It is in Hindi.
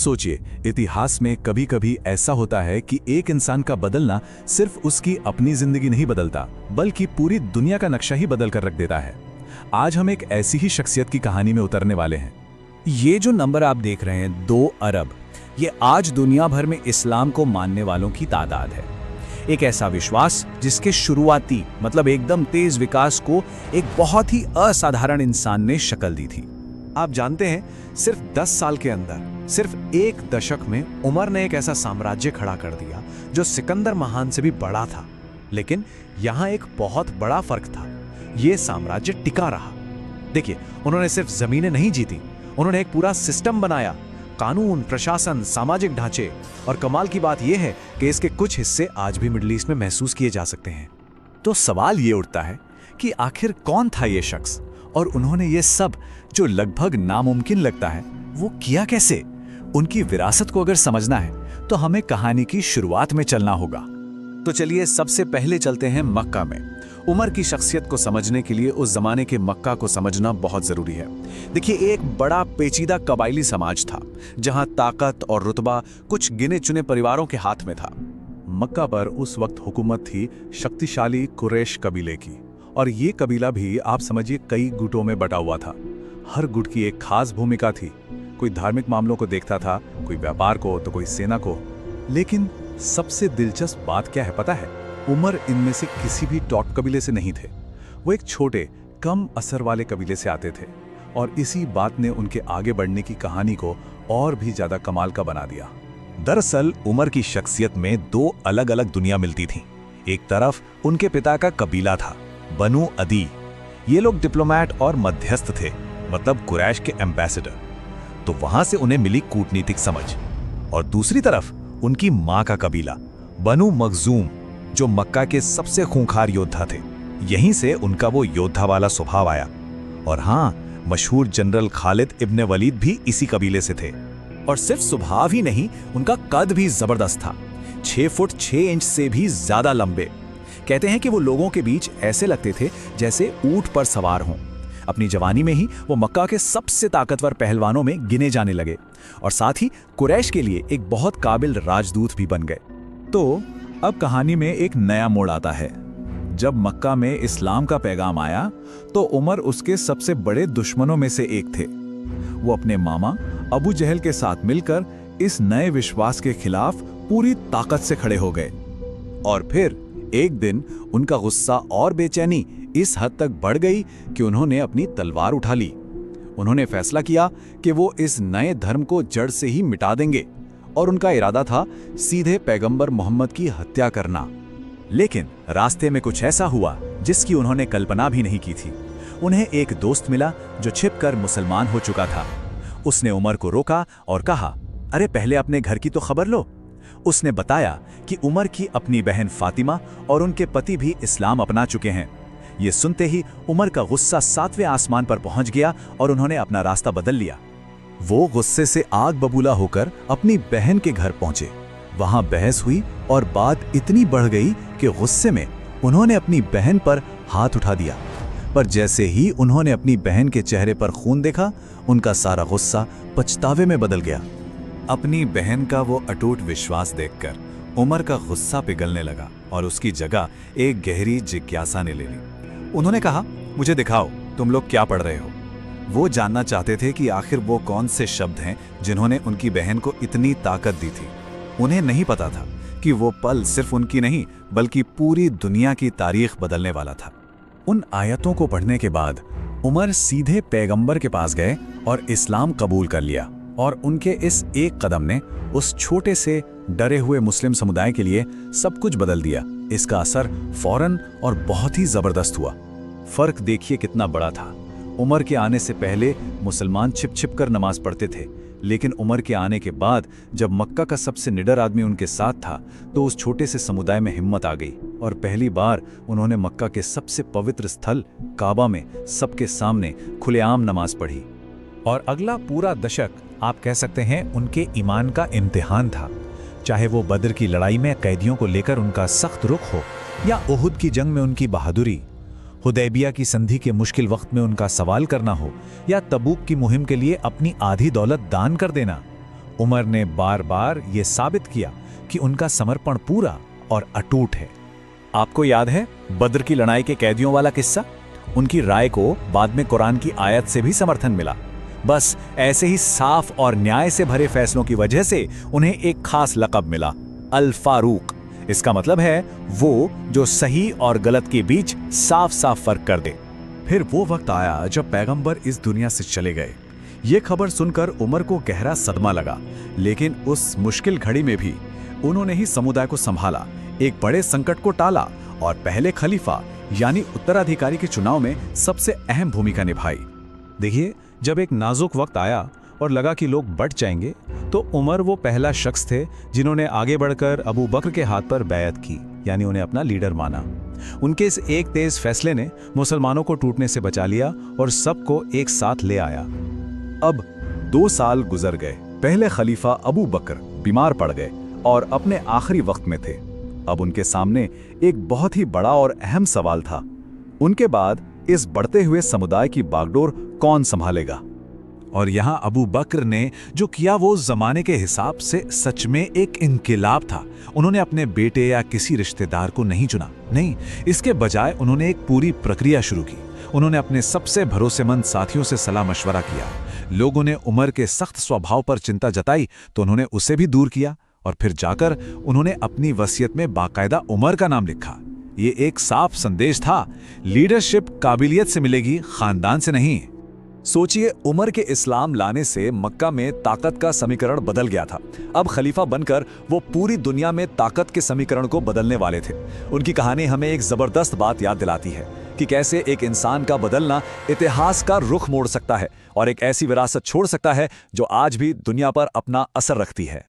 सोचिए, इतिहास में कभी कभी ऐसा होता है कि एक इंसान का बदलना सिर्फ उसकी अपनी जिंदगी नहीं बदलता, बल्कि पूरी दुनिया का नक्शा ही बदल कर रख देता है। आज हम एक ऐसी ही शख्सियत की कहानी में उतरने वाले हैं। ये जो नंबर आप देख रहे हैं 2 अरब, ये आज दुनिया भर में इस्लाम को मानने वालों की तादाद है। एक ऐसा विश्वास जिसके शुरुआती मतलब एकदम तेज विकास को एक बहुत ही असाधारण इंसान ने शक्ल दी थी। आप जानते हैं, सिर्फ 10 साल के अंदर, सिर्फ एक दशक में उमर ने एक ऐसा साम्राज्य खड़ा कर दिया जो सिकंदर महान से भी बड़ा था। लेकिन यहाँ एक बहुत बड़ा फर्क था, ये साम्राज्य टिका रहा। देखिए, उन्होंने सिर्फ जमीनें नहीं जीती, उन्होंने एक पूरा सिस्टम बनाया, कानून, प्रशासन, सामाजिक ढांचे। और कमाल की बात यह है कि इसके कुछ हिस्से आज भी मिडिल ईस्ट में महसूस किए जा सकते हैं। तो सवाल ये उठता है कि आखिर कौन था ये शख्स, और उन्होंने ये सब जो लगभग नामुमकिन लगता है वो किया कैसे? उनकी विरासत को अगर समझना है तो हमें कहानी की शुरुआत में चलना होगा। तो चलिए सबसे पहले चलते हैं मक्का में। उमर की शख्सियत को समझने के लिए उस जमाने के मक्का को समझना बहुत जरूरी है। देखिए, एक बड़ा पेचीदा कबायली समाज था जहां ताकत और रुतबा कुछ गिने चुने परिवारों के हाथ में था। मक्का पर उस वक्त हुकूमत थी शक्तिशाली कुरैश कबीले की, और ये कबीला भी आप समझिए कई गुटों में बटा हुआ था। हर गुट की एक खास भूमिका थी। कोई धार्मिक मामलों को देखता था, कोई व्यापार को, तो कोई सेना को। लेकिन सबसे दिलचस्प बात क्या है पता है? उमर इनमें से किसी भी टॉप कबीले से नहीं थे। वो एक छोटे, कम असर वाले कबीले से आते थे, और इसी बात ने उनके आगे बढ़ने की कहानी को और भी ज्यादा कमाल का बना दिया। दरअसल उमर की शख्सियत में 2 अलग अलग दुनिया मिलती थी। एक तरफ उनके पिता का कबीला था, बनु अदी। ये लोग डिप्लोमेट और मध्यस्थ थे, मतलब कुरैश के एम्बेसडर। तो वहां से उन्हें मिली कूटनीतिक समझ। और दूसरी तरफ उनकी मां का कबीला, बनु मखजूम, जो मक्का के सबसे खूंखार योद्धा थे। यहीं से उनका वो योद्धा वाला स्वभाव आया। और हाँ, मशहूर जनरल खालिद इब्न वलीद भी इसी कबीले से थे। और सिर्फ स्वभाव ही नहीं, उनका कद भी जबरदस्त था, 6 फुट 6 इंच से भी ज्यादा लंबे। कहते हैं कि वो लोगों के बीच ऐसे लगते थे जैसे ऊंट पर सवार हों। अपनी जवानी में ही वो मक्का के सबसे ताकतवर पहलवानों में गिने जाने लगे, और साथ ही कुरैश के लिए एक बहुत काबिल राजदूत भी बन गए। तो अब कहानी में एक नया मोड़ आता है। जब मक्का में इस्लाम का पैगाम आया तो उमर उसके सबसे बड़े दुश्मनों में से एक थे। वो अपने मामा अबू जहल के साथ मिलकर इस नए विश्वास के खिलाफ पूरी ताकत से खड़े हो गए। और फिर एक दिन उनका गुस्सा और बेचैनी इस हद तक बढ़ गई कि उन्होंने अपनी तलवार उठा ली। उन्होंने फैसला किया कि वो इस नए धर्म को जड़ से ही मिटा देंगे, और उनका इरादा था सीधे पैगंबर मोहम्मद की हत्या करना। लेकिन रास्ते में कुछ ऐसा हुआ जिसकी उन्होंने कल्पना भी नहीं की थी। उन्हें एक दोस्त मिला जो छिपकर मुसलमान हो चुका था। उसने उमर को रोका और कहा, अरे पहले अपने घर की तो खबर लो। उसने बताया कि उमर की अपनी बहन फातिमा और उनके पति भी इस्लाम अपना चुके हैं। ये सुनते ही उमर का गुस्सा 7वें आसमान पर पहुंच गया और उन्होंने अपना रास्ता बदल लिया। वो गुस्से से आग बबूला होकर अपनी बहन के घर पहुंचे। वहां बहस हुई और बात इतनी बढ़ गई कि गुस्से में उन्होंने अपनी बहन पर हाथ उठा दिया। पर जैसे ही उन्होंने अपनी बहन के चेहरे पर खून देखा, उनका सारा गुस्सा पछतावे में बदल गया। अपनी बहन का वो अटूट विश्वास देखकर उमर का गुस्सा पिघलने लगा और उसकी जगह एक गहरी जिज्ञासा ने ले ली। उन्होंने कहा, मुझे दिखाओ तुम लोग क्या पढ़ रहे हो। वो जानना चाहते थे कि आखिर वो कौन से शब्द हैं जिन्होंने उनकी बहन को इतनी ताकत दी थी। उन्हें नहीं पता था कि वो पल सिर्फ उनकी नहीं बल्कि पूरी दुनिया की तारीख बदलने वाला था। उन आयतों को पढ़ने के बाद उमर सीधे पैगंबर के पास गए और इस्लाम कबूल कर लिया, और उनके इस एक कदम ने उस छोटे से डरे हुए मुस्लिम समुदाय के लिए सब कुछ बदल दिया। इसका असर फौरन और बहुत ही जबरदस्त हुआ। फर्क देखिए कितना बड़ा था। उमर के आने से पहले मुसलमान छिप छिप कर नमाज पढ़ते थे, लेकिन उमर के आने के बाद जब मक्का का सबसे निडर आदमी उनके साथ था तो उस छोटे से समुदाय में हिम्मत आ गई, और पहली बार उन्होंने मक्का के सबसे पवित्र स्थल काबा में सबके सामने खुलेआम नमाज पढ़ी। और अगला पूरा दशक आप कह सकते हैं उनके ईमान का इम्तिहान था। चाहे वो बद्र की लड़ाई में कैदियों को लेकर उनका सख्त रुख हो, या उहुद की जंग में उनकी बहादुरी, हुदैबिया की संधि के मुश्किल वक्त में उनका सवाल करना हो, या तबूक की मुहिम के लिए अपनी आधी दौलत दान कर देना। उमर ने बार बार ये साबित किया कि उनका समर्पण पूरा और अटूट है। आपको याद है बद्र की लड़ाई के कैदियों वाला किस्सा? उनकी राय को बाद में कुरान की आयत से भी समर्थन मिला। बस ऐसे ही साफ और न्याय से भरे फैसलों की वजह से उन्हें एक खास लक़ब मिला, अल फारूक। इसका मतलब है वो जो सही और गलत के बीच साफ साफ फर्क कर दे। फिर वो वक्त आया जब पैगंबर इस दुनिया से चले गए। ये खबर सुनकर उमर को गहरा सदमा लगा, लेकिन उस मुश्किल घड़ी में भी उन्होंने ही समुदाय को संभाला, एक बड़े संकट को टाला और पहले खलीफा यानी उत्तराधिकारी के चुनाव में सबसे अहम भूमिका निभाई। देखिए, जब एक नाजुक वक्त आया और लगा कि लोग बढ़ जाएंगे, तो उमर वो पहला शख्स थे जिन्होंने आगे बढ़कर अबू बकर के हाथ पर बैयत की, यानी उन्हें अपना लीडर माना। उनके इस एक तेज फैसले ने मुसलमानों को टूटने से बचा लिया और सबको एक साथ ले आया। अब 2 साल गुजर गए। पहले खलीफा अबू बकर बीमार पड़ गए और अपने आखिरी वक्त में थे। अब उनके सामने एक बहुत ही बड़ा और अहम सवाल था। उनके बाद इस बढ़ते हुए समुदाय की बागडोर कौन संभालेगा? और यहाँ अबू बकर ने जो किया वो जमाने के हिसाब से सच में एक इनकिलाब था। उन्होंने अपने बेटे या किसी रिश्तेदार को नहीं चुना, नहीं, इसके बजाय उन्होंने एक पूरी प्रक्रिया शुरू की। उन्होंने अपने सबसे भरोसेमंद साथियों से सलाह मशवरा किया। लोगों ने उमर के सख्त स्वभाव पर चिंता जताई तो उन्होंने उसे भी दूर किया, और फिर जाकर उन्होंने अपनी वसीयत में बाकायदा उमर का नाम लिखा। ये एक साफ संदेश था, लीडरशिप काबिलियत से मिलेगी, खानदान से नहीं। सोचिए, उमर के इस्लाम लाने से मक्का में ताकत का समीकरण बदल गया था। अब खलीफा बनकर वो पूरी दुनिया में ताकत के समीकरण को बदलने वाले थे। उनकी कहानी हमें एक जबरदस्त बात याद दिलाती है कि कैसे एक इंसान का बदलना इतिहास का रुख मोड़ सकता है और एक ऐसी विरासत छोड़ सकता है जो आज भी दुनिया पर अपना असर रखती है।